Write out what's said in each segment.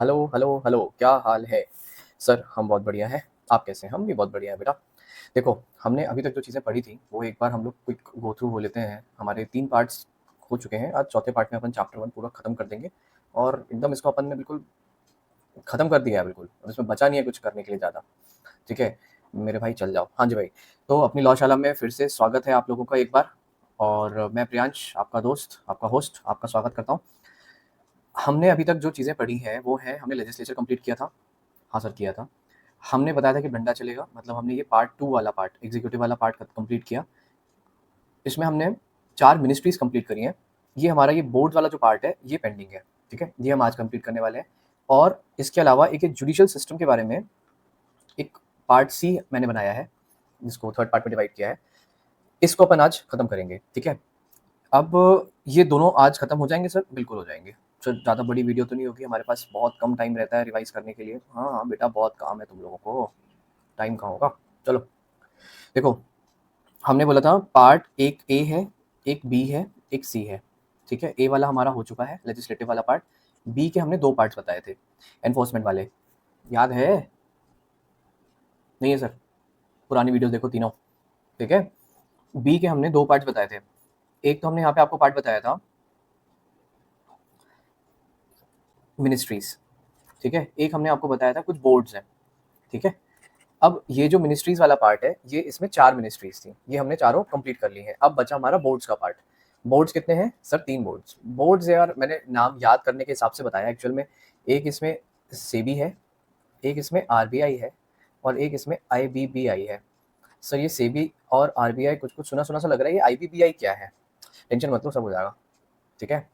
Hello hello hello, क्या हाल है sir? हम बहुत बढ़िया हैं। आप कैसे हैं? हम भी बहुत बढ़िया हैं बेटा। देखो, हमने अभी तक जो चीज़ें पढ़ी थी वो एक बार हम लोग क्विक गो थ्रू हो लेते हैं। हमारे 3 पार्ट्स हो चुके हैं। आज चौथे पार्ट में अपन चैप्टर 1 पूरा खत्म कर देंगे और एकदम इसको अपन ने बिल्कुल खत्म कर दिया है बिल्कुल। अब इसमें बचा नहीं है कुछ करने के लिए ज़्यादा। ठीक है? मेरे भाई चल जाओ। हाँ जी भाई। तो अपनी लॉशाला में फिर से स्वागत है आप लोगों का एक बार। और मैं प्रियांश, आपका दोस्त, आपका होस्ट, आपका स्वागत करता हूँ। हमने अभी तक जो चीज़ें पढ़ी हैं वो है, हमने लेजिस्लेचर कंप्लीट किया था। हाँ सर, किया था। हमने बताया था कि डंडा चलेगा, मतलब हमने ये पार्ट 2 वाला पार्ट, एग्जीक्यूटिव वाला पार्ट कंप्लीट किया। इसमें हमने 4 मिनिस्ट्रीज़ कंप्लीट करी हैं। ये हमारा ये बोर्ड वाला जो पार्ट है, ये पेंडिंग है, ठीक है? ये हम आज कंप्लीट करने वाले हैं। और इसके अलावा एक जुडिशियल सिस्टम के बारे में एक पार्ट सी मैंने बनाया है, जिसको थर्ड पार्ट में डिवाइड किया है। इसको अपन आज खत्म करेंगे, ठीक है? अब ये दोनों आज खत्म हो जाएँगे सर? बिल्कुल हो जाएँगे। सर ज़्यादा बड़ी वीडियो तो नहीं होगी, हमारे पास बहुत कम टाइम रहता है रिवाइज़ करने के लिए। हाँ, हाँ बेटा, बहुत काम है तुम लोगों को, टाइम कहाँ होगा? चलो, देखो, हमने बोला था पार्ट एक ए है, एक बी है, एक सी है, ठीक है? ए वाला हमारा हो चुका है, लेजिस्लेटिव वाला पार्ट। बी के हमने 2 पार्ट्स बताए थे, एनफोर्समेंट वाले। याद है? नहीं है सर? पुरानी वीडियोज़ देखो तीनों, ठीक है? बी के हमने 2 पार्ट्स बताए थे। एक तो हमने यहाँ पे आपको पार्ट बताया था मिनिस्ट्रीज़, ठीक है? एक हमने आपको बताया था कुछ बोर्ड्स हैं, ठीक है? अब ये जो मिनिस्ट्रीज़ वाला पार्ट है, ये इसमें 4 मिनिस्ट्रीज़ थी। ये हमने चारों कंप्लीट कर ली हैं। अब बचा हमारा बोर्ड्स का पार्ट। बोर्ड्स कितने हैं? Sir 3 boards. बोर्ड्स यार मैंने नाम याद करने के हिसाब से बताया एक्चुअल में। एक इसमें सेबी है, एक इसमें आरबीआई है और एक इसमें आईबीबीआई है। सर ये सेबी और आरबीआई कुछ-कुछ सुना-सुना सा लग रहा है। ये आईबीबीआई क्या है? टेंशन मत लो, सब हो जाएगा, ठीक है?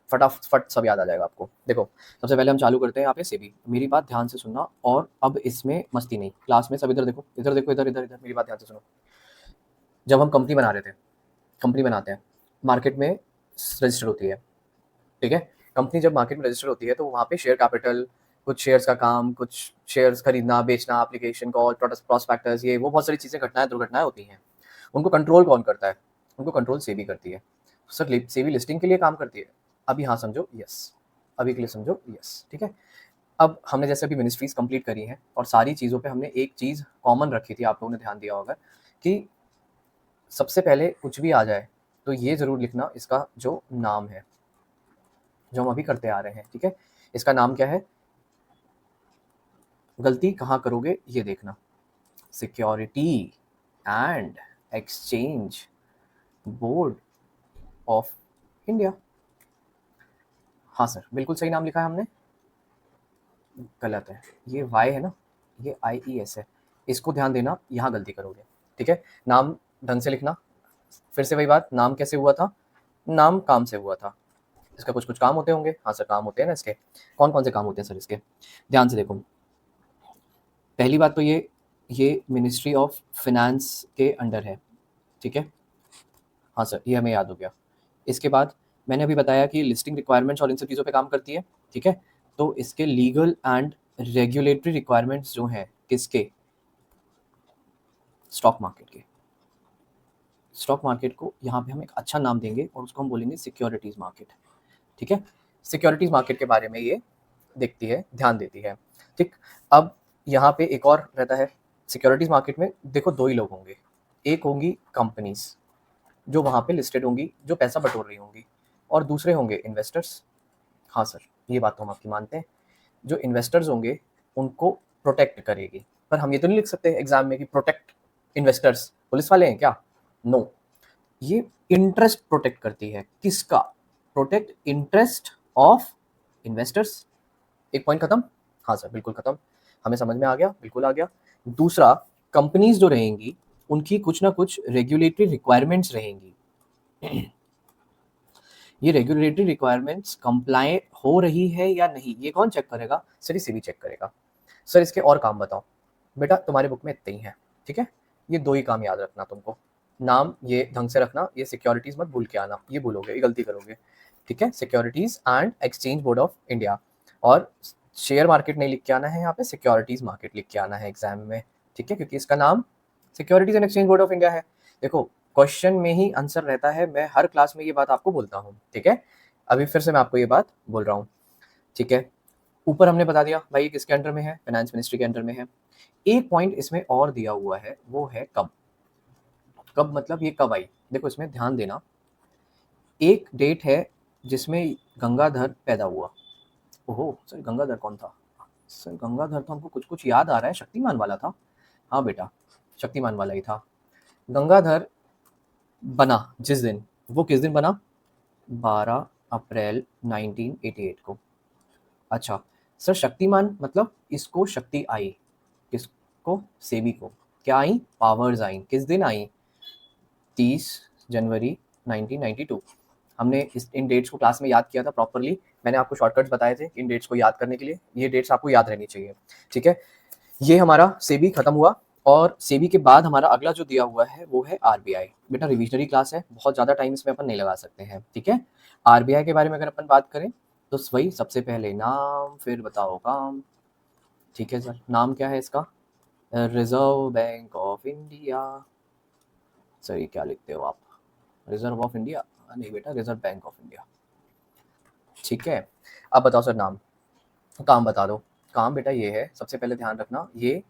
फटाफट सब याद आ जाएगा आपको। देखो, सबसे पहले हम चालू करते हैं यहाँ पे सेबी। मेरी बात ध्यान से सुनना और अब इसमें मस्ती नहीं। क्लास में सब इधर देखो, इधर देखो, इधर, इधर, इधर, मेरी बात ध्यान से सुनो। जब हम कंपनी बना रहे थे, कंपनी बनाते हैं, मार्केट में रजिस्टर होती है, ठीक है? कंपनी जब मार्केट में रजिस्टर होती है तो वहाँ पे शेयर कैपिटल, कुछ शेयर्स का काम, कुछ शेयर्स खरीदना, बेचना, एप्लीकेशन कॉल, प्रॉस्पेक्टस, ये वो बहुत सारी चीज़ें, घटनाएँ, दुर्घटनाएँ होती हैं। उनको कंट्रोल कौन करता है? उनको कंट्रोल सेबी करती है। सर सेबी लिस्टिंग के लिए काम करती है? अभी हाँ समझो, यस। अभी के लिए समझो, यस, ठीक है? अब हमने जैसे अभी मिनिस्ट्रीज़ कंप्लीट करी हैं और सारी चीज़ों पे हमने एक चीज़ कॉमन रखी थी, आप लोगों ने ध्यान दिया होगा कि सबसे पहले कुछ भी आ जाए तो ये ज़रूर लिखना इसका जो नाम है, जो हम अभी करते आ रहे हैं, ठीक है? इसका नाम क्या है? गलती कहाँ करोगे ये देखना। Security and exchange board of India. हाँ सर, बिल्कुल सही नाम लिखा है हमने। गलत है, ये वाई है ना, ये IES है। इसको ध्यान देना, यहाँ गलती करोगे, ठीक है? नाम ढंग से लिखना। फिर से वही बात, नाम कैसे हुआ था? नाम काम से हुआ था। इसका कुछ कुछ काम होते होंगे। हाँ सर, काम होते हैं ना इसके। कौन कौन से काम होते हैं सर इसके? ध्यान से देखो। पहली बात तो ये मिनिस्ट्री ऑफ फिनेंस के अंडर है, ठीक है? हाँ सर, ये हमें याद हो गया। इसके बाद मैंने अभी बताया कि लिस्टिंग रिक्वायरमेंट्स और इन सब चीज़ों पे काम करती है, ठीक है? तो इसके लीगल एंड रेगुलेटरी रिक्वायरमेंट्स जो हैं, किसके? स्टॉक मार्केट के। स्टॉक मार्केट को यहाँ पे हम एक अच्छा नाम देंगे और उसको हम बोलेंगे सिक्योरिटीज़ मार्केट, ठीक है? सिक्योरिटीज़ मार्केट के बारे में ये देखती है, ध्यान देती है, ठीक? अब यहाँ पे एक और रहता है, सिक्योरिटीज़ मार्केट में देखो 2 ही लोग होंगे। एक होंगी कंपनीज़, जो वहाँ पे लिस्टेड होंगी, जो पैसा बटोर रही होंगी, और दूसरे होंगे इन्वेस्टर्स। हाँ सर, ये बात तो हम आपकी मानते हैं। जो इन्वेस्टर्स होंगे, उनको प्रोटेक्ट करेगी। पर हम ये तो नहीं लिख सकते एग्ज़ाम में कि प्रोटेक्ट इन्वेस्टर्स, पुलिस वाले हैं क्या? नो, ये इंटरेस्ट प्रोटेक्ट करती है। किसका? Protect interest of investors. एक पॉइंट खत्म? हाँ सर, बिल्कुल खत्म। हमें समझ में आ गया, बिल्कुल आ गया। दूसरा, कंपनीज़ जो रहेंगी, उनकी कुछ ना कुछ रेगुलेटरी रिक्वायरमेंट्स रहेंगी। ये रेगुलेटरी रिक्वायरमेंट्स कंप्लाई हो रही है या नहीं, ये कौन चेक करेगा? सर ये सेबी चेक करेगा। सर इसके और काम बताओ। बेटा तुम्हारे बुक में इतने ही हैं, ठीक है? ये 2 ही काम याद रखना तुमको। नाम ये ढंग से रखना, ये सिक्योरिटीज़ मत भूल के आना, ये भूलोगे, ये गलती करोगे, ठीक है? Securities and exchange board of India. और शेयर मार्केट नहीं लिख के आना है यहाँ पे, सिक्योरिटीज़ मार्केट लिख के आना है एग्जाम में, ठीक है? क्योंकि इसका नाम securities and exchange board of India है। देखो, क्वेश्चन में ही आंसर रहता है, मैं हर क्लास में ये बात आपको बोलता हूँ, ठीक है? अभी फिर से मैं आपको ये बात बोल रहा हूँ, ठीक है? ऊपर हमने बता दिया भाई ये किसके अंडर में है, फाइनेंस मिनिस्ट्री के अंडर में है। एक पॉइंट इसमें और दिया हुआ है, वो है कब। कब मतलब ये कब आई, देखो इसमें ध्यान देना। एक डेट है जिसमें गंगाधर पैदा हुआ। ओहो सर, गंगाधर कौन था? सर गंगाधर तो हमको कुछ कुछ याद आ रहा है, शक्तिमान वाला था। हाँ बेटा, शक्तिमान वाला ही था। गंगाधर बना जिस दिन, वो किस दिन बना? 12 अप्रैल 1988 को। अच्छा सर, शक्तिमान मतलब इसको शक्ति आई, किसको? सेबी को। क्या आई? पावर्स आई। किस दिन आई? 30 जनवरी 1992। हमने इन डेट्स को क्लास में याद किया था प्रॉपरली। मैंने आपको शॉर्टकट्स बताए थे इन डेट्स को याद करने के लिए, ये डेट्स आपको याद रहनी चाहिए, ठीक है। ये हमारा सेबी खत्म हुआ, और सेबी के बाद हमारा अगला जो दिया हुआ है वो है आरबीआई। बेटा रिविजनरी क्लास है, बहुत ज़्यादा टाइम इसमें अपन नहीं लगा सकते हैं, ठीक है। आरबीआई के बारे में अगर अपन बात करें तो वही सबसे पहले नाम, फिर बताओ काम, ठीक है सर। नाम क्या है इसका? Reserve bank of India. Sir ये क्या लिखते हो आप? Reserve of India? नहीं बेटा, रिजर्व बैंक ऑफ इंडिया, ठीक है। अब बताओ सर नाम। काम बता दो। काम बेटा ये है, सबसे पहले ध्यान रखना, ये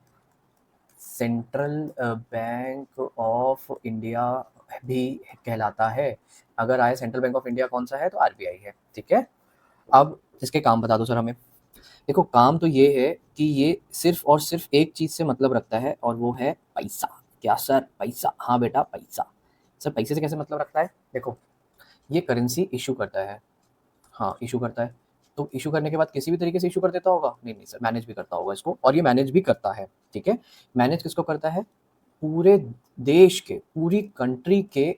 सेंट्रल बैंक ऑफ इंडिया भी कहलाता है। अगर आए सेंट्रल बैंक ऑफ इंडिया कौन सा है तो आरबीआई है, ठीक है। अब इसके काम बता दो सर हमें। देखो काम तो ये है कि ये सिर्फ और सिर्फ एक चीज से मतलब रखता है, और वो है पैसा। क्या सर? पैसा। हाँ बेटा पैसा। सर पैसे से कैसे मतलब रखता है? देखो ये करेंसी इशू करता है। हाँ इशू करता है, तो इशू करने के बाद किसी भी तरीके से इशू कर देता होगा? नहीं नहीं सर, मैनेज भी करता होगा इसको, और ये मैनेज भी करता है, ठीक है। मैनेज किसको करता है? पूरे देश के, पूरी कंट्री के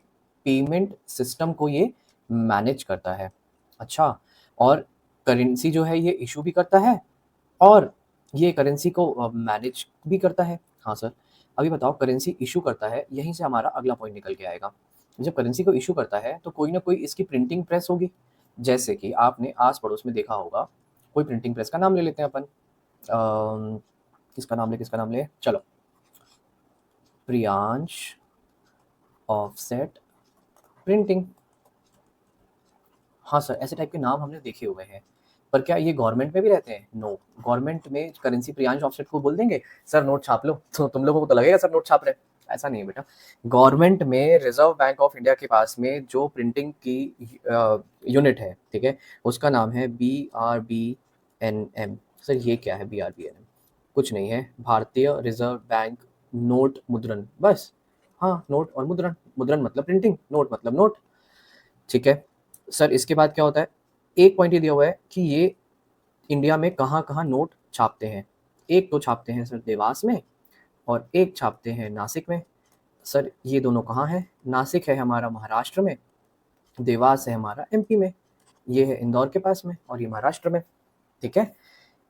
पेमेंट सिस्टम को ये मैनेज करता है। अच्छा, और करेंसी जो है ये इशू भी करता है, और ये करेंसी को मैनेज भी करता है। हाँ सर, अभी बताओ करेंसी इशू करता है, यहीं से हमारा अगला पॉइंट निकल के आएगा। जब करेंसी को इशू करता है तो कोई ना कोई इसकी प्रिंटिंग प्रेस होगी, जैसे कि आपने आस पड़ोस में देखा होगा। कोई प्रिंटिंग प्रेस का नाम ले लेते हैं अपन। किसका नाम ले, किसका नाम ले, चलो प्रियांश ऑफसेट प्रिंटिंग। हाँ सर, ऐसे टाइप के नाम हमने देखे हुए हैं, पर क्या ये गवर्नमेंट में भी रहते हैं? नो। गवर्नमेंट में करेंसी प्रियांश ऑफसेट को बोल देंगे सर नोट छाप लो, तो तुम लोगों को तो लगेगा सर नोट छाप रहे हैं। ऐसा नहीं है बेटा। गवर्नमेंट में रिजर्व बैंक ऑफ इंडिया के पास में जो प्रिंटिंग की यूनिट है, ठीक है, उसका नाम है BRBNM। सर ये क्या है BRBNM? कुछ नहीं है, भारतीय रिजर्व बैंक नोट मुद्रण, बस। हाँ नोट और मुद्रण, मुद्रण मतलब प्रिंटिंग, नोट मतलब नोट, ठीक है। सर इसके बाद क्या होता है? एक पॉइंट ये दिया हुआ है कि ये इंडिया में कहाँ कहाँ नोट छापते हैं। एक तो छापते हैं सर देवास में, और एक छापते हैं नासिक में। सर ये दोनों कहाँ है? नासिक है हमारा महाराष्ट्र में, देवास है हमारा एमपी में। ये है इंदौर के पास में, और ये महाराष्ट्र में, ठीक है।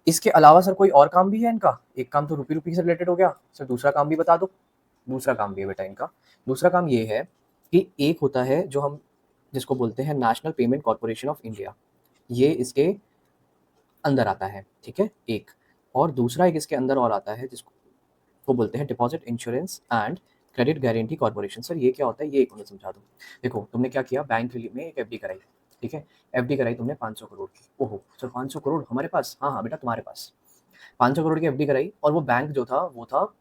इसके अलावा सर कोई और काम भी है इनका? एक काम तो रुपी रुपी से रिलेटेड हो गया सर, दूसरा काम भी बता दो। दूसरा काम भी है बेटा इनका। दूसरा काम ये है कि एक होता है जो हम जिसको बोलते हैं national payment corporation of India, ये इसके अंदर आता है, ठीक है एक। और दूसरा एक इसके अंदर और आता है जिसको को बोलते हैं deposit insurance and credit guarantee corporation. Sir ये क्या होता है, ये एक मुझे समझा दो। देखो तुमने क्या किया, बैंक में एक एफडी कराई, ठीक है। एफडी कराई तुमने 500 करोड़ की। ओहो सर 500 करोड़ हमारे पास? हाँ हाँ बेटा तुम्हारे पास 500 करोड़ की एफडी कराई, और वो बैंक जो था वो था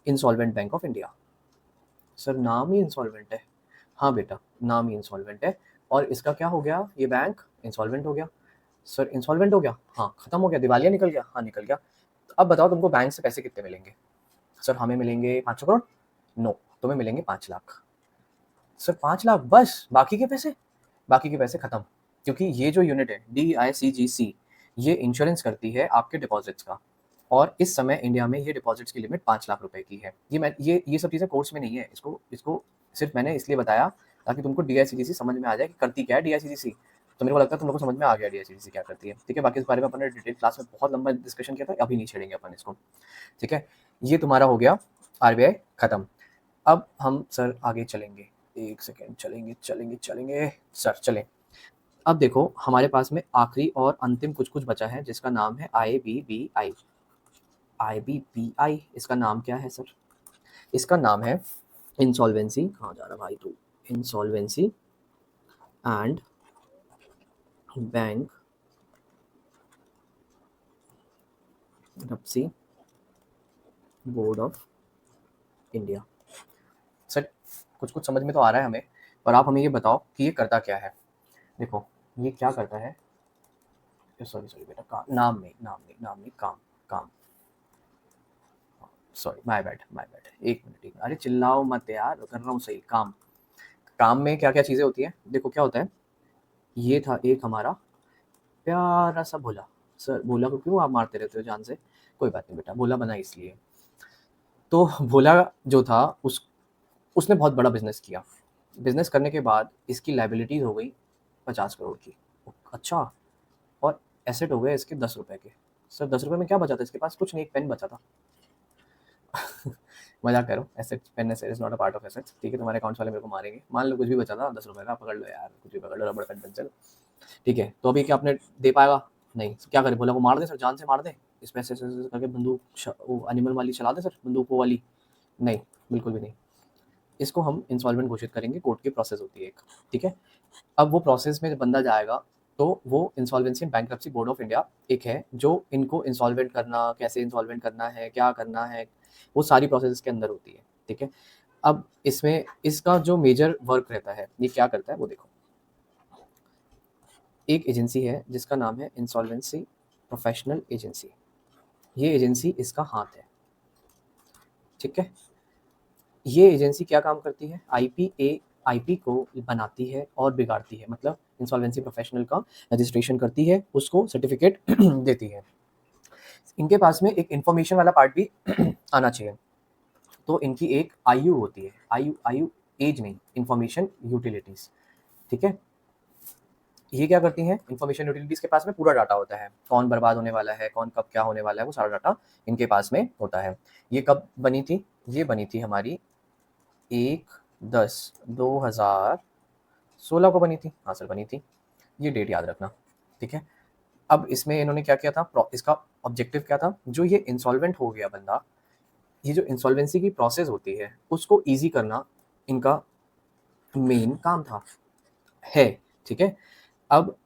insolvent bank of India. Sir नाम ही इंसॉल्वेंट है। हाँ बेटा नाम ही इंसॉल्वेंट है, और इसका क्या हो गया, ये बैंक इंसॉल्वेंट हो गया। सर इंसॉल्वेंट हो गया? हाँ खत्म हो गया, दिवालिया निकल गया? हाँ निकल गया। तो अब बताओ तुमको बैंक से पैसे कितने मिलेंगे? सर हमें मिलेंगे 500 करोड़। नो, तुम्हें मिलेंगे 5 लाख। सर 5 लाख बस? बाकी के पैसे? बाकी के पैसे खत्म, क्योंकि ये जो यूनिट है DICGC, ये इंश्योरेंस करती है आपके डिपॉजिट्स का, और इस समय इंडिया में ये डिपॉजिट्स की लिमिट 5 लाख रुपए की है। ये सब चीज़ें कोर्स में नहीं है, इसको इसको सिर्फ मैंने इसलिए बताया ताकि तुमको DICGC समझ में आ जाए कि करती क्या है DICGC। तो मेरे को लगता है तुम लोग को समझ में आ गया DICGC क्या करती है, ठीक है। बाकी इस बारे में अपन ने डिटेल क्लास में बहुत लंबा डिस्कशन किया था, अभी नहीं छेड़ेंगे अपन इसको, ठीक है। ये तुम्हारा हो गया आरबीआई खत्म। अब हम सर आगे चलेंगे, एक सेकेंड, चलेंगे चलेंगे चलेंगे सर, चलें। अब देखो हमारे पास में आखिरी और अंतिम कुछ कुछ बचा है, जिसका नाम है IBBI। IBBI इसका नाम क्या है सर? इसका नाम है इंसॉल्वेंसी, कहाँ जा रहा भाई तू, insolvency and bank bankruptcy board of India. Sir कुछ कुछ समझ में तो आ रहा है हमें, पर आप हमें ये बताओ कि ये करता क्या है। देखो ये क्या करता है, सॉरी सॉरी बेटा, नाम नहीं, काम काम, सॉरी माय बैड एक मिनट, अरे चिल्लाओ मत यार, कर रहा हूँ सही काम। काम में क्या क्या चीज़ें होती हैं, देखो क्या होता है। ये था एक हमारा प्यारा सा भोला। सर भोला को क्यों आप मारते रहते हो जान से? कोई बात नहीं बेटा, भोला बना इसलिए। तो भोला जो था उसने बहुत बड़ा बिजनेस किया। बिजनेस करने के बाद इसकी लाइबिलिटीज हो गई 50 करोड़ की। अच्छा, और एसेट हो गए इसके 10 रुपए के। सर 10 रुपए में क्या बचा था इसके पास? कुछ नहीं, एक पेन बचा था। मजाक करो, asset pen asset is not a part of assets. ठीक है, तुम्हारे अकाउंट्स वाले मेरे को मारेंगे। मान लो कुछ भी बचा था 10 रुपए का, पकड़ लो यार, कुछ भी पकड़ लो, रबड़ पेन पेंसिल। ठीक है, तो अभी क्या आपने दे पाएगा? नहीं। क्या करें, बोला को मार दे सर, जान से मार दे, इस पैसे से करके बंदूक वो एनिमल वाली चला दे सर, बंदूक वो वाली? नहीं, बिल्कुल भी नहीं। इसको हम इंसॉल्वेंट घोषित करेंगे, कोर्ट की प्रोसेस होती है एक। ठीक है, अब वो प्रोसेस में जब बंदा जाएगा तो वो insolvency and bankruptcy board of India एक है जो इनको इंसॉल्वेंट करना, कैसे इंसॉल्वेंट करना है, क्या करना है, वो सारी प्रोसेस इसके अंदर होती है। ठीक है, अब इसमें इसका जो मेजर वर्क रहता है, ये क्या करता है वो देखो। एक एजेंसी है जिसका नाम है इंसॉल्वेंसी प्रोफेशनल एजेंसी। ये एजेंसी इसका हाथ है। ठीक है, ये एजेंसी क्या काम करती है? आईपी को बनाती है और बिगाड़ती है, मतलब इंसॉल्वेंसी प्रोफेशनल का रजिस्ट्रेशन करती है, उसको सर्टिफिकेट देती है। इनके पास में एक इंफॉर्मेशन वाला पार्ट भी आना चाहिए। तो इनकी एक आयु होती है, आयु एज नहीं, इंफॉर्मेशन यूटिलिटीज। ठीक है, ये क्या करती हैं? इंफॉर्मेशन यूटिलिटीज के पास में पूरा डाटा होता है, कौन बर्बाद होने वाला है, कौन कब क्या होने वाला है, वो सारा डाटा इनके पास में होता है। ये कब बनी थी? ये बनी थी हमारी 1/10/2016 को बनी थी। हाँ सर बनी थी, ये डेट याद रखना। ठीक है, अब इसमें इन्होंने क्या किया था, इसका ऑब्जेक्टिव क्या था? जो ये इंसॉल्वेंट हो गया बंदा, ये जो इंसॉल्वेंसी की प्रोसेस होती है उसको ईजी करना इनका मेन काम था, है। ठीक है, अब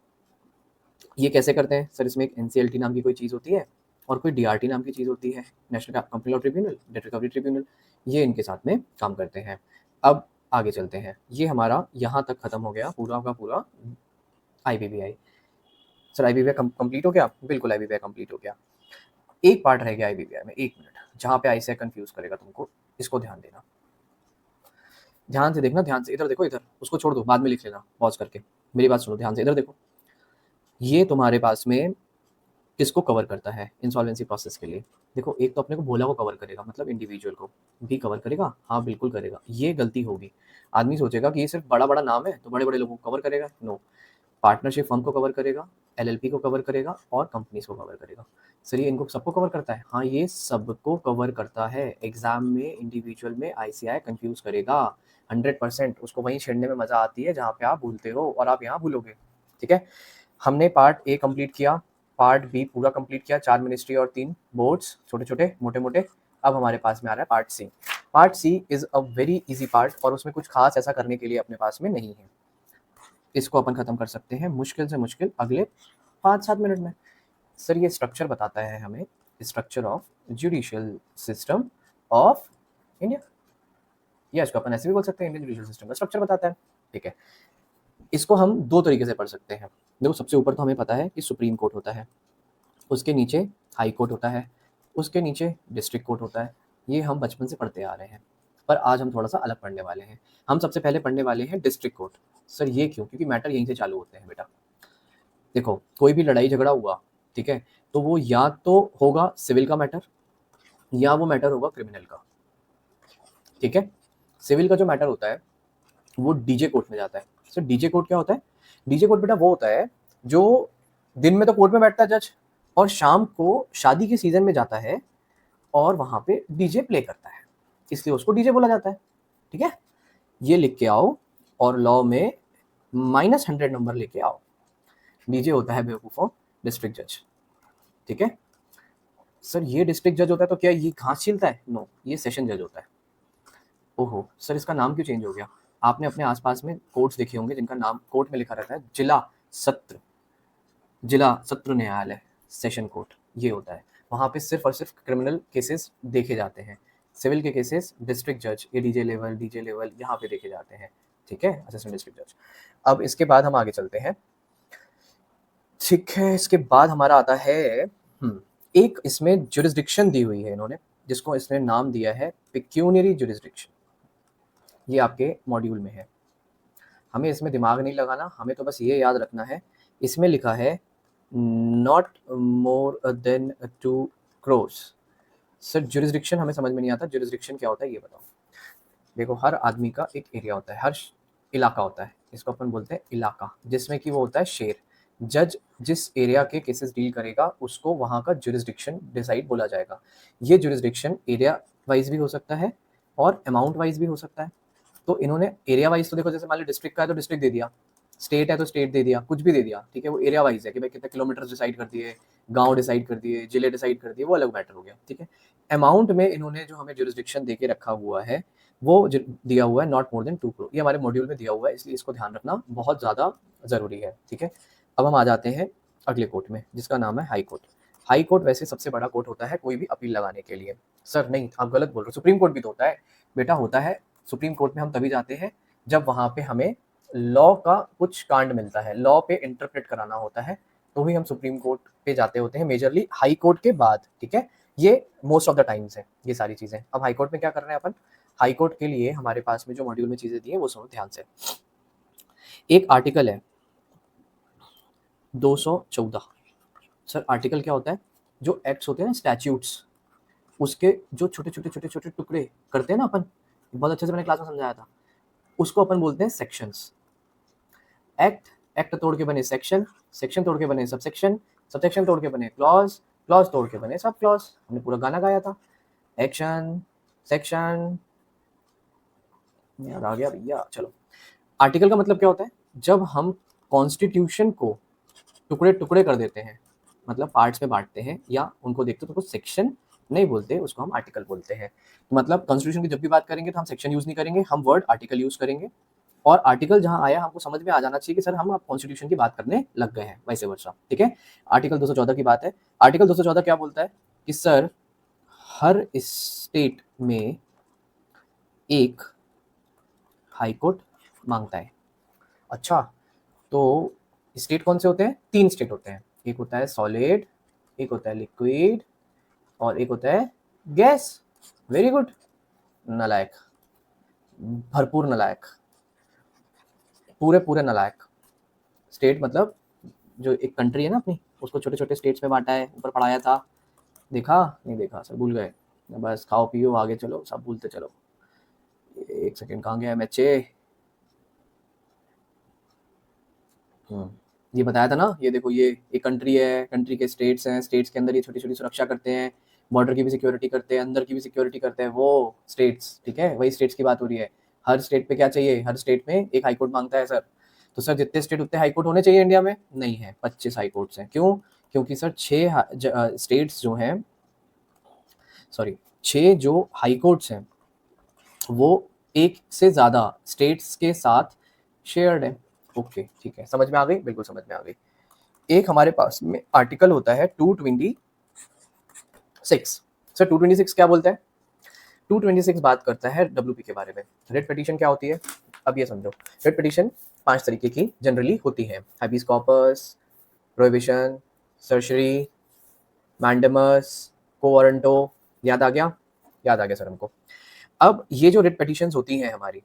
ये कैसे करते हैं सर? इसमें एक एनसीएलटी नाम की कोई चीज़ होती है और कोई डीआरटी नाम की चीज़ होती है, national company law tribunal, date recovery tribunal. ये इनके साथ में काम करते हैं। अब आगे चलते हैं, ये हमारा यहाँ तक खत्म हो गया पूरा का पूरा आईबीबीआई। सर आईबीबीआई कंप्लीट हो गया? बिल्कुल आईबीबीआई कंप्लीट हो गया। एक पार्ट रह गया आईबीबीआई में, एक मिनट, जहाँ पे आई से कंफ्यूज करेगा तुमको, इसको ध्यान देना, ध्यान से देखना, ध्यान से, इधर देखो, इधर, उसको छोड़ दो, बाद में लिख लेना पॉज करके। मेरी बात सुनो ध्यान से, इधर देखो। ये तुम्हारे पास में किसको कवर करता है इंसॉल्वेंसी प्रोसेस के लिए? देखो, एक तो अपने को भोला को कवर करेगा, मतलब इंडिविजुअल को भी कवर करेगा। हाँ बिल्कुल करेगा। ये गलती होगी, आदमी सोचेगा कि ये सिर्फ बड़ा बड़ा नाम है तो बड़े बड़े लोगों को कवर करेगा। नो, पार्टनरशिप फर्म को कवर करेगा, एलएलपी को कवर करेगा और कंपनीज को कवर करेगा। सर ये इनको सबको कवर करता है? हाँ, ये सबको कवर करता है। एग्जाम में इंडिविजुअल में आईसीआई कंफ्यूज करेगा 100%। उसको वहीं छेड़ने में मजा आती है जहाँ पे आप भूलते हो और आप यहाँ भूलोगे। ठीक है, हमने पार्ट ए कंप्लीट किया, पार्ट बी पूरा कंप्लीट किया, 4 मिनिस्ट्री और 3 बोर्ड्स, छोटे छोटे मोटे मोटे। अब हमारे पास में आ रहा है part C. Part C is a very easy part और उसमें कुछ खास ऐसा करने के लिए अपने पास में नहीं है। इसको अपन खत्म कर सकते हैं मुश्किल से मुश्किल अगले 5-7 मिनट में। सर ये स्ट्रक्चर बताता है हमें, structure of judicial system of India, या इसको अपन ऐसे भी बोल सकते हैं, इंडियन जुडिशियल सिस्टम का स्ट्रक्चर बताता है। ठीक है, इसको हम दो तरीके से पढ़ सकते हैं। देखो, सबसे ऊपर तो हमें पता है कि सुप्रीम कोर्ट होता है, उसके नीचे हाई कोर्ट होता है, उसके नीचे डिस्ट्रिक्ट कोर्ट होता है। ये हम बचपन से पढ़ते आ रहे हैं, पर आज हम थोड़ा सा अलग पढ़ने वाले हैं। हम सबसे पहले पढ़ने वाले हैं डिस्ट्रिक्ट कोर्ट। सर ये क्यों? क्योंकि मैटर यहीं से चालू होते हैं बेटा। देखो, कोई भी लड़ाई झगड़ा हुआ, ठीक है, तो वो या तो होगा सिविल का मैटर या वो मैटर होगा क्रिमिनल का। ठीक है, सिविल का जो मैटर होता है वो डीजे कोर्ट में जाता है। सर डीजे कोर्ट क्या होता है? डीजे कोर्ट बेटा वो होता है जो दिन में तो कोर्ट में बैठता है जज, और शाम को शादी के सीजन में जाता है और वहां पे डीजे प्ले करता है, इसलिए उसको डीजे बोला जाता है। ठीक है, ये लिख के आओ और लॉ में -100 नंबर लेके आओ। डीजे होता है बेवकूफों डिस्ट्रिक्ट जज। ठीक है, सर ये डिस्ट्रिक्ट जज होता है तो क्या ये घास छीलता है? नो, ये सेशन जज होता है। ओहो सर, इसका नाम क्यों चेंज हो गया? आपने अपने आसपास में कोर्ट्स देखे होंगे जिनका नाम कोर्ट में लिखा रहता है जिला सत्र न्यायालय, सेशन कोर्ट, ये होता है। वहाँ पे सिर्फ और सिर्फ क्रिमिनल केसेस देखे जाते हैं। सिविल के केसेस डिस्ट्रिक्ट जज, एडीजे लेवल, डीजे लेवल, यहाँ पे देखे जाते हैं, ठीक है, असिस्टेंट डिस्ट्रिक्ट जज। अब इसके बाद हम आगे चलते हैं, ठीक है। इसके बाद हमारा आता है एक इसमें जुरिस्डिक्शन दी हुई है इन्होंने, जिसको इसने नाम दिया है पेक्यूनियरी जुरिस्डिक्शन। ये आपके मॉड्यूल में है, हमें इसमें दिमाग नहीं लगाना, हमें तो बस ये याद रखना है। इसमें लिखा है not more than 2 crores। Sir jurisdiction हमें समझ में नहीं आता, जुरिस्डिक्शन क्या होता है ये बताओ। देखो, हर आदमी का एक एरिया होता है, हर इलाका होता है, इसको अपन बोलते हैं इलाका, जिसमें कि वो होता है शेर। जज जिस एरिया के केसेस डील करेगा उसको वहाँ का जुरिस्डिक्शन डिसाइड बोला जाएगा। ये जुरिस्डिक्शन एरिया वाइज भी हो सकता है और अमाउंट वाइज भी हो सकता है। तो इन्होंने एरिया वाइज तो देखो, जैसे मान लो डिस्ट्रिक्ट का है तो डिस्ट्रिक्ट दे दिया, स्टेट है तो स्टेट दे दिया, कुछ भी दे दिया, ठीक है। वो एरिया वाइज है कि भाई कितने किलोमीटर डिसाइड कर दिए, गांव डिसाइड कर दिए, जिले डिसाइड कर दिए, वो अलग मैटर हो गया, ठीक है। अमाउंट में इन्होंने जो हमें जुरिस्डिक्शन दे के रखा हुआ है वो दिया हुआ है नॉट मोर देन 2 crore। ये हमारे मॉड्यूल में दिया हुआ है, इसलिए इसको ध्यान रखना बहुत ज़्यादा ज़रूरी है, ठीक है। अब हम आ जाते हैं अगले कोर्ट में, जिसका नाम है हाई कोर्ट। हाई कोर्ट वैसे सबसे बड़ा कोर्ट होता है कोई भी अपील लगाने के लिए। सर नहीं, आप गलत बोल रहे हो, सुप्रीम कोर्ट भी तो होता है बेटा, होता है। सुप्रीम कोर्ट में हम तभी जाते हैं जब वहाँ पे हमें लॉ का कुछ कांड मिलता है, लॉ पे इंटरप्रेट कराना होता है, तो ही हम सुप्रीम कोर्ट पे जाते होते हैं, मेजरली हाई कोर्ट के बाद, ठीक है। ये मोस्ट ऑफ द टाइम्स है ये सारी चीज़ें। अब हाई कोर्ट में क्या कर रहे हैं अपन, हाई कोर्ट के लिए हमारे पास में जो मॉड्यूल में चीज़ें दी हैं वो सुनो ध्यान से। एक आर्टिकल है 214। सर आर्टिकल क्या होता है, जो एक्ट्स होते हैं ना, स्टैट्यूट्स, उसके जो छोटे छोटे छोटे छोटे टुकड़े करते हैं ना अपन, बहुत अच्छे से मैंने क्लास में समझाया था, उसको अपन बोलते हैं सेक्शंस। एक्ट, एक्ट तोड़ के बने सेक्शन, सेक्शन तोड़ के बने सबसेक्शन, सबसेक्शन तोड़ के बने क्लॉज, क्लॉज तोड़ के बने सब क्लॉज। हमने पूरा गाना गाया था, एक्शन सेक्शन, याद आ गया भैया। चलो, आर्टिकल का मतलब क्या होता है, जब हम कॉन्स्टिट्यूशन को टुकड़े टुकड़े कर देते हैं, मतलब पार्ट्स में बांटते हैं या उनको देखते हैं, तो उसको सेक्शन नहीं बोलते, उसको हम आर्टिकल बोलते हैं। तो मतलब कॉन्स्टिट्यूशन की जब भी बात करेंगे तो हम सेक्शन यूज नहीं करेंगे, हम वर्ड आर्टिकल यूज करेंगे। और आर्टिकल जहां आया हमको समझ में आ जाना चाहिए कि सर हम अब कॉन्स्टिट्यूशन की बात करने लग गए हैं, वैसे वर्षा, ठीक है। आर्टिकल 214 की बात है। आर्टिकल 214 क्या बोलता है कि सर हर स्टेट में एक हाई कोर्ट मांगता है। अच्छा, तो स्टेट कौन से होते हैं, 3 स्टेट होते हैं, एक होता है सॉलिड, एक होता है लिक्विड और एक होता है गैस। वेरी गुड, नालायक, भरपूर नालायक, पूरे पूरे नालायक। स्टेट मतलब जो एक कंट्री है ना अपनी, उसको छोटे छोटे स्टेट्स में बांटा है, ऊपर पढ़ाया था, देखा नहीं देखा सर, भूल गए, बस खाओ पियो आगे चलो, सब भूलते चलो। एक सेकेंड, कहाँ गया मैचे, ये बताया था ना, ये देखो, ये एक कंट्री है, कंट्री के स्टेट्स हैं, स्टेट्स के अंदर ये छोटी छोटी सुरक्षा करते हैं, बॉर्डर की भी सिक्योरिटी करते हैं, अंदर की भी सिक्योरिटी करते हैं, वो स्टेट्स, ठीक है, वही स्टेट्स की बात हो रही है। हर स्टेट पे क्या चाहिए, हर स्टेट में एक हाई कोर्ट मांगता है सर। तो सर जितने स्टेट उतने हाई कोर्ट होने चाहिए इंडिया में, नहीं है, 25 हाई कोर्ट्स हैं। क्यों, क्योंकि सर 6 स्टेट्स जो हैं, सॉरी 6 जो हाई कोर्ट्स हैं वो एक से ज़्यादा स्टेट्स के साथ शेयर्ड है। ओके ठीक है, समझ में आ गई, बिल्कुल समझ में आ गई। एक हमारे पास में आर्टिकल होता है 226। सर 226 क्या बोलता है, 226 बात करता है डब्ल्यूपी के बारे में। रेट पिटीशन क्या होती है, अब ये समझो। रेट पिटीशन 5 तरीके की जनरली होती है, habeas corpus, prohibition, certiorari, mandamus, quo warranto. याद आ गया, याद आ गया सर हमको। अब ये जो रेट पिटीशंस होती हैं हमारी,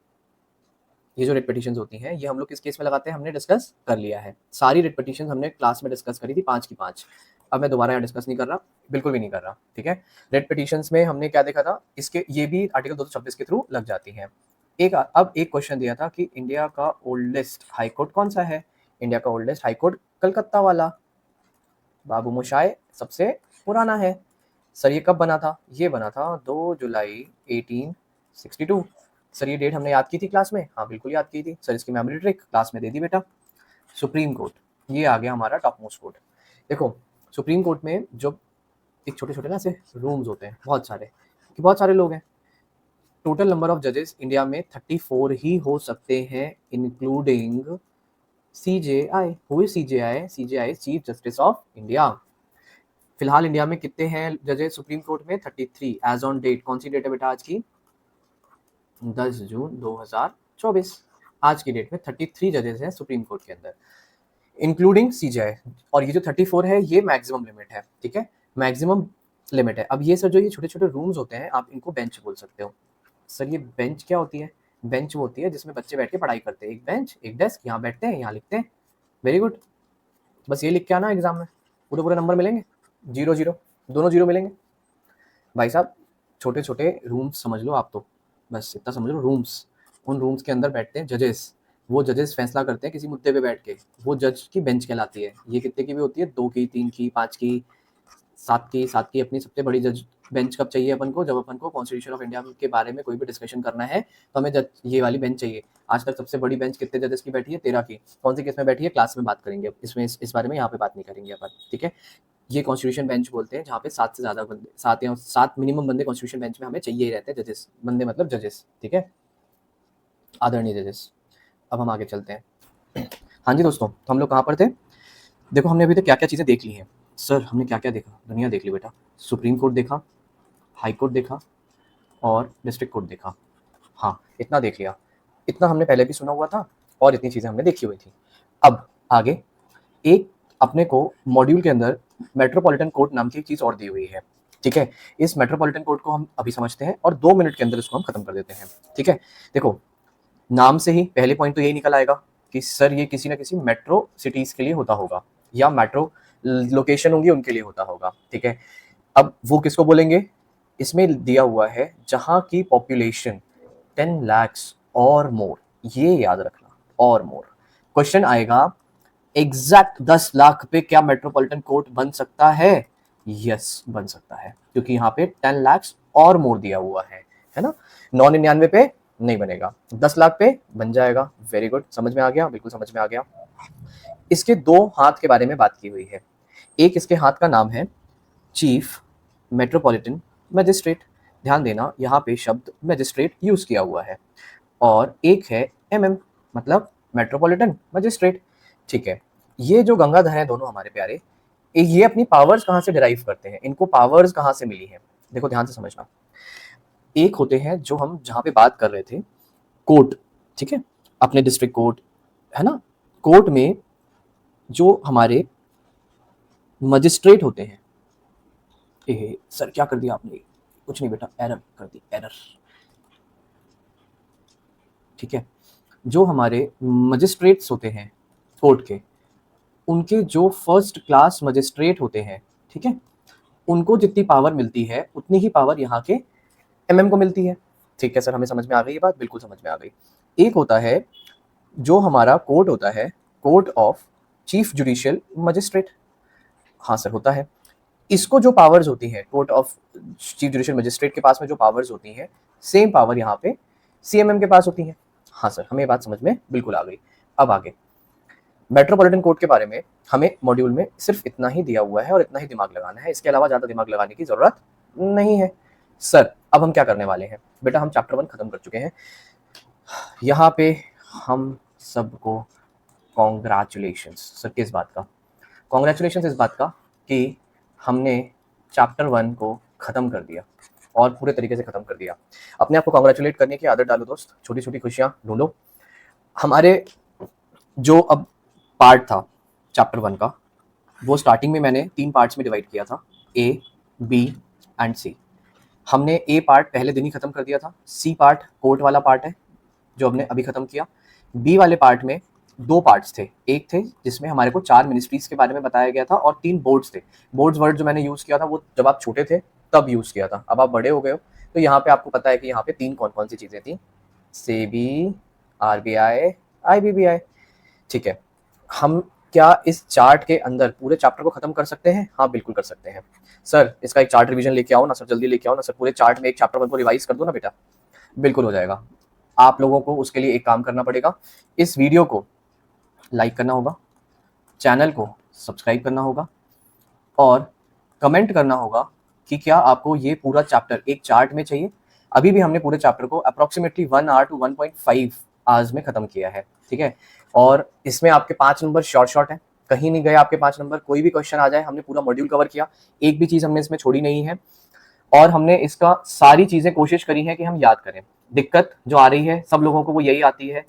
ये जो रेट पिटीशंस होती हैं, ये हम लोग किस केस में लगाते हैं, हमने डिस्कस कर लिया है। सारी रेट पिटीशंस हमने क्लास में डिस्कस करी थी, 5 की 5। अब मैं दोबारा यहाँ डिस्कस नहीं कर रहा, बिल्कुल भी नहीं कर रहा, ठीक है। रेट पिटीशंस में हमने क्या देखा था, इसके ये भी आर्टिकल 226 के थ्रू लग जाती हैं। अब एक क्वेश्चन दिया था कि इंडिया का ओल्डेस्ट हाई कोर्ट कौन सा है। इंडिया का ओल्डेस्ट हाई कोर्ट कलकत्ता वाला बाबू मोशाय सबसे पुराना है। सर ये कब बना था, ये बना था 2 जुलाई 1862। सर ये डेट हमने याद की थी क्लास में, हाँ बिल्कुल याद की थी सर, इसकी मेमोरी ट्रिक क्लास में दे दी बेटा। सुप्रीम कोर्ट, ये आ गया हमारा टॉप मोस्ट कोर्ट। देखो सुप्रीम कोर्ट में जो एक छोटे छोटे ना ऐसे रूम्स होते हैं, बहुत सारे, कि बहुत सारे लोग हैं। टोटल नंबर ऑफ जजेस इंडिया में 34 ही हो सकते हैं, including CJI। Who is CJI? CJI chief justice of India. फिलहाल इंडिया में कितने हैं जजेस सुप्रीम कोर्ट में? 33 एज ऑन डेट। कौन सी डेट है बेटा आज की? 10 जून 2024। आज की डेट में 33 जजेस हैं सुप्रीम कोर्ट के अंदर, इंक्लूडिंग सीजेआई। और ये जो 34 है ये मैक्सिमम लिमिट है, ठीक है, मैक्सिमम लिमिट है। अब ये सर जो ये छोटे छोटे रूम्स होते हैं, आप इनको बेंच बोल सकते हो। सर ये बेंच क्या होती है? बेंच वो होती है जिसमें बच्चे बैठ के पढ़ाई करते हैं। एक बेंच, एक डेस्क, यहाँ बैठते हैं, यहाँ लिखते हैं। वेरी गुड, बस ये लिख के आना एग्जाम में, पूरे पूरे नंबर मिलेंगे, 0 0, दोनों 0 मिलेंगे। भाई साहब छोटे छोटे रूम्स समझ लो आप, तो बस इतना समझ लो, रूम्स। उन रूम्स के अंदर बैठते हैं जजेस, वो जजेस फैसला करते हैं किसी मुद्दे पे बैठ के, वो जज की बेंच कहलाती है। ये कितने की भी होती है? 2 की, 3 की, 5 की, 7 की अपनी सबसे बड़ी जज बेंच कब चाहिए अपन को? जब अपन को कॉन्स्टिट्यूशन ऑफ इंडिया के बारे में कोई भी डिस्कशन करना है तो हमें जज ये वाली बेंच चाहिए। आज तक सबसे बड़ी बेंच कितने जजेस की बैठी है? 13 की। कौन सी केस में बैठी है? क्लास में बात करेंगे, इसमें इस बारे में यहाँ पे बात नहीं करेंगे अपन, ठीक है। ये कॉन्स्टिट्यूशन बेंच बोलते हैं जहाँ पे 7 से ज़्यादा बंदे, 7 या 7 मिनिमम बंदे कॉन्स्टिट्यूशन बेंच में हमें चाहिए ही रहते हैं, जजेस। बंदे मतलब जजेस, ठीक है, आदरणीय जजेस। अब हम आगे चलते हैं। हाँ जी दोस्तों, तो हम लोग कहाँ पर थे? देखो हमने अभी तक क्या क्या चीज़ें देख ली हैं। सर हमने क्या क्या देखा? दुनिया देख ली बेटा। सुप्रीम कोर्ट देखा, हाई कोर्ट देखा और डिस्ट्रिक्ट कोर्ट देखा। हाँ इतना देख लिया, इतना हमने पहले भी सुना हुआ था और इतनी चीज़ें हमने देखी हुई थी। अब आगे एक अपने को मॉड्यूल के अंदर मेट्रोपॉलिटन कोर्ट नाम की चीज़ और दी हुई है, ठीक है। इस मेट्रोपॉलिटन कोर्ट को हम अभी समझते हैं और 2 मिनट के अंदर इसको हम खत्म कर देते हैं, ठीक है। देखो नाम से ही पहले पॉइंट तो यही निकल आएगा कि सर ये किसी ना किसी मेट्रो सिटीज के लिए होता होगा या मेट्रो लोकेशन होंगी उनके लिए होता होगा, ठीक है। अब वो किसको बोलेंगे? इसमें दिया हुआ है जहां की पॉपुलेशन 10 लाख और मोर, ये याद रखना, और मोर। क्वेश्चन आएगा एग्जैक्ट 10 लाख पे क्या मेट्रोपॉलिटन कोर्ट बन सकता है? यस बन सकता है, क्योंकि यहाँ पे 10 लाख और मोर दिया हुआ है ना। 999 पे नहीं बनेगा, 10 लाख पे बन जाएगा। वेरी गुड, समझ में आ गया? बिल्कुल समझ में आ गया। इसके 2 हाथ के बारे में बात की हुई है। एक इसके हाथ का नाम है चीफ मेट्रोपॉलिटन मजिस्ट्रेट, ध्यान देना यहाँ पे शब्द मजिस्ट्रेट यूज किया हुआ है, और एक है एमएम मतलब मेट्रोपॉलिटन मजिस्ट्रेट, ठीक है। ये जो गंगाधर हैं दोनों हमारे प्यारे, ये अपनी पावर्स कहाँ से डिराइव करते हैं? इनको पावर्स कहाँ से मिली है? देखो ध्यान से समझना। एक होते हैं जो हम जहाँ पे बात कर रहे थे, कोर्ट, ठीक है, अपने डिस्ट्रिक्ट कोर्ट है ना। कोर्ट में जो हमारे मजिस्ट्रेट होते हैं, सर क्या कर दिया आपने? कुछ नहीं बेटा, एरर कर दी, एरर, ठीक है। जो हमारे मजिस्ट्रेट्स होते हैं कोर्ट के, उनके जो फर्स्ट क्लास मजिस्ट्रेट होते हैं, ठीक है, उनको जितनी पावर मिलती है उतनी ही पावर यहाँ के एमएम को मिलती है, ठीक है। सर हमें समझ में आ गई ये बात? बिल्कुल समझ में आ गई। एक होता है जो हमारा कोर्ट होता है, court of chief judicial magistrate, हाँ सर होता है। इसको जो पावर्स होती हैं court of chief judicial magistrate के पास में जो पावर्स होती हैं, सेम पावर यहाँ पे सीएमएम के पास होती है। हाँ सर हमें बात समझ में बिल्कुल आ गई। अब आगे मेट्रोपॉलिटन कोर्ट के बारे में हमें मॉड्यूल में सिर्फ इतना ही दिया हुआ है और इतना ही दिमाग लगाना है, इसके अलावा ज़्यादा दिमाग लगाने की ज़रूरत नहीं है। सर अब हम क्या करने वाले हैं बेटा? हम चैप्टर 1 खत्म कर चुके हैं। यहाँ पे हम सबको कॉन्ग्रेचुलेशंस। सर किस बात का कॉन्ग्रेचुलेशंस? इस बात का कि हमने चैप्टर 1 को ख़त्म कर दिया और पूरे तरीके से ख़त्म कर दिया। अपने आप को कॉन्ग्रेचुलेट करने की आदत डालो दोस्त, छोटी छोटी खुशियाँ ढूंढो। हमारे जो अब पार्ट था चैप्टर 1 का, वो स्टार्टिंग में मैंने 3 पार्ट्स में डिवाइड किया था, ए, बी एंड सी। हमने ए पार्ट पहले दिन ही खत्म कर दिया था। सी पार्ट कोर्ट वाला पार्ट है जो हमने अभी खत्म किया। बी वाले पार्ट में 2 पार्ट्स थे, एक थे जिसमें हमारे को 4 मिनिस्ट्रीज के बारे में बताया गया था और 3 बोर्ड्स थे। बोर्ड्स वर्ड जो मैंने यूज़ किया था वो जब आप छोटे थे तब यूज़ किया था, अब आप बड़े हो गए हो तो यहाँ पे आपको पता है कि यहाँ पे 3 कौन कौन सी चीज़ें थी, सेबी, आरबीआई, आईबीबीआई, ठीक है। हम क्या इस चार्ट के अंदर पूरे चैप्टर को खत्म कर सकते हैं? हाँ बिल्कुल कर सकते हैं। सर इसका एक चार्ट रिवीजन लेके आओ ना सर, जल्दी लेके आओ ना सर, पूरे चार्ट में एक चैप्टर 1 को रिवाइज कर दो ना बेटा। बिल्कुल हो जाएगा। आप लोगों को उसके लिए एक काम करना पड़ेगा, इस वीडियो को लाइक करना होगा, चैनल को सब्सक्राइब करना होगा और कमेंट करना होगा कि क्या आपको ये पूरा चैप्टर एक चार्ट में चाहिए। अभी भी हमने पूरे चैप्टर को अप्रोक्सीमेटली 1 आवर to 1.5 आवर्स में खत्म किया है, ठीक है। और इसमें आपके 5 नंबर शॉर्ट है, कहीं नहीं गए आपके 5 नंबर। कोई भी क्वेश्चन आ जाए, हमने पूरा मॉड्यूल कवर किया, एक भी चीज़ हमने इसमें छोड़ी नहीं है और हमने इसका सारी चीज़ें कोशिश करी है कि हम याद करें। दिक्कत जो आ रही है सब लोगों को वो यही आती है,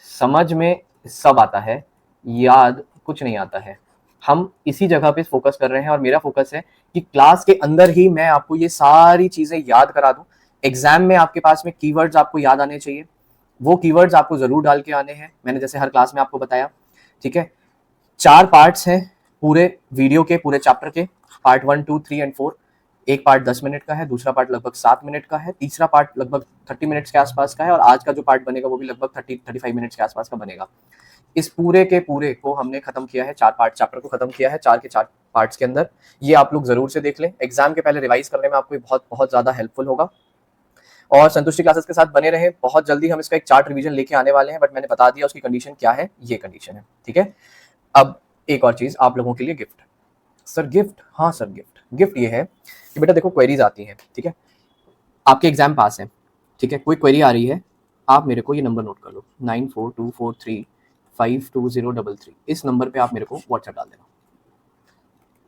समझ में सब आता है, याद कुछ नहीं आता है। हम इसी जगह पे फोकस कर रहे हैं और मेरा फोकस है कि क्लास के अंदर ही मैं आपको ये सारी चीज़ें याद करा दूं। एग्जाम में आपके पास में कीवर्ड्स आपको याद आने चाहिए, वो कीवर्ड्स आपको ज़रूर डाल के आने हैं, मैंने जैसे हर क्लास में आपको बताया। ठीक है, 4 पार्ट्स हैं पूरे वीडियो के, पूरे चैप्टर के, पार्ट 1, 2, 3 एंड 4। एक पार्ट 10 मिनट का है, दूसरा पार्ट लगभग 7 मिनट का है, तीसरा पार्ट लगभग 30 मिनट्स के आसपास का है और आज का जो पार्ट बनेगा वो भी लगभग 30-35 मिनट्स के आसपास का बनेगा। इस पूरे के पूरे को हमने खत्म किया है, 4 पार्ट चैप्टर को खत्म किया है 4 के 4 पार्ट्स के अंदर। ये आप लोग जरूर से देख लें, एग्जाम के पहले रिवाइज करने में आपको बहुत बहुत ज़्यादा हेल्पफुल होगा। और संतुष्टि क्लासेस के साथ बने रहे, बहुत जल्दी हम इसका एक चार्ट रिवीजन लेके आने वाले हैं, बट मैंने बता दिया उसकी कंडीशन क्या है, ये कंडीशन है। ठीक है, अब एक और चीज़ आप लोगों के लिए, गिफ्ट। Sir gift? हाँ सर गिफ्ट ये है कि बेटा देखो क्वेरीज आती हैं, ठीक है, आपके एग्जाम पास है, ठीक है, कोई क्वेरी आ रही है, आप मेरे को ये नंबर नोट कर लो 9424352033। इस नंबर पे आप मेरे को व्हाट्सएप डाल देना।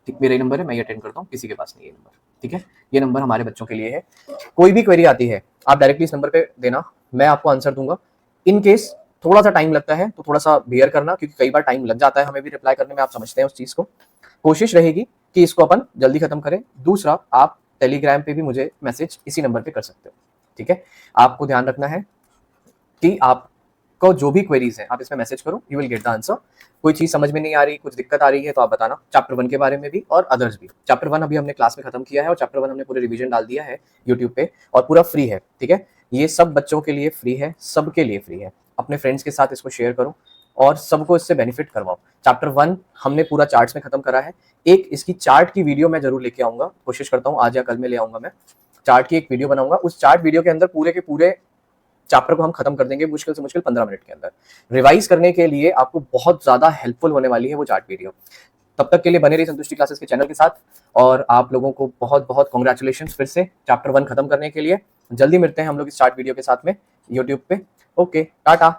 ठीक, मेरा ही नंबर है, मैं ये अटेंड करता हूँ, किसी के पास नहीं है नंबर। ठीक है, ये नंबर हमारे बच्चों के लिए है। कोई भी क्वेरी आती है आप डायरेक्टली इस नंबर पे देना, मैं आपको आंसर दूंगा। इन केस थोड़ा सा टाइम लगता है तो थोड़ा सा बियर करना, क्योंकि कई बार टाइम लग जाता है हमें भी रिप्लाई करने में, आप समझते हैं उस चीज़ को। कोशिश रहेगी कि इसको अपन जल्दी खत्म करें। दूसरा, आप टेलीग्राम पे भी मुझे मैसेज इसी नंबर पे कर सकते हो। ठीक है, आपको ध्यान रखना है कि आपको जो भी क्वेरीज हैं आप इसमें मैसेज करो, you will get the answer. कोई चीज़ समझ में नहीं आ रही, कुछ दिक्कत आ रही है तो आप बताना, चैप्टर 1 के बारे में भी और अदर्स भी। चैप्टर 1 अभी हमने क्लास में खत्म किया है और चैप्टर 1 हमने पूरे रिवीजन डाल दिया है यूट्यूब पे और पूरा फ्री है। ठीक है, ये सब बच्चों के लिए फ्री है, सबके लिए फ्री है। अपने फ्रेंड्स के साथ इसको शेयर करो और सबको इससे बेनिफिट करवाओ। चैप्टर 1 हमने पूरा चार्ट्स में खत्म करा है। एक इसकी चार्ट की वीडियो मैं जरूर लेके आऊंगा, कोशिश करता हूँ आज या कल में ले आऊंगा। मैं चार्ट की एक वीडियो बनाऊंगा, उस चार्ट वीडियो के अंदर पूरे के पूरे चैप्टर को हम खत्म कर देंगे मुश्किल से मुश्किल 15 मिनट के अंदर। रिवाइज करने के लिए आपको बहुत ज्यादा हेल्पफुल होने वाली है वो चार्ट वीडियो। तब तक के लिए बने रहिए संतुष्टि क्लासेस के चैनल के साथ और आप लोगों को बहुत बहुत कॉन्ग्रेचुलेशन फिर से चैप्टर 1 खत्म करने के लिए। जल्दी मिलते हैं हम लोग इस चार्ट वीडियो के साथ में यूट्यूब पे। ओके, टाटा।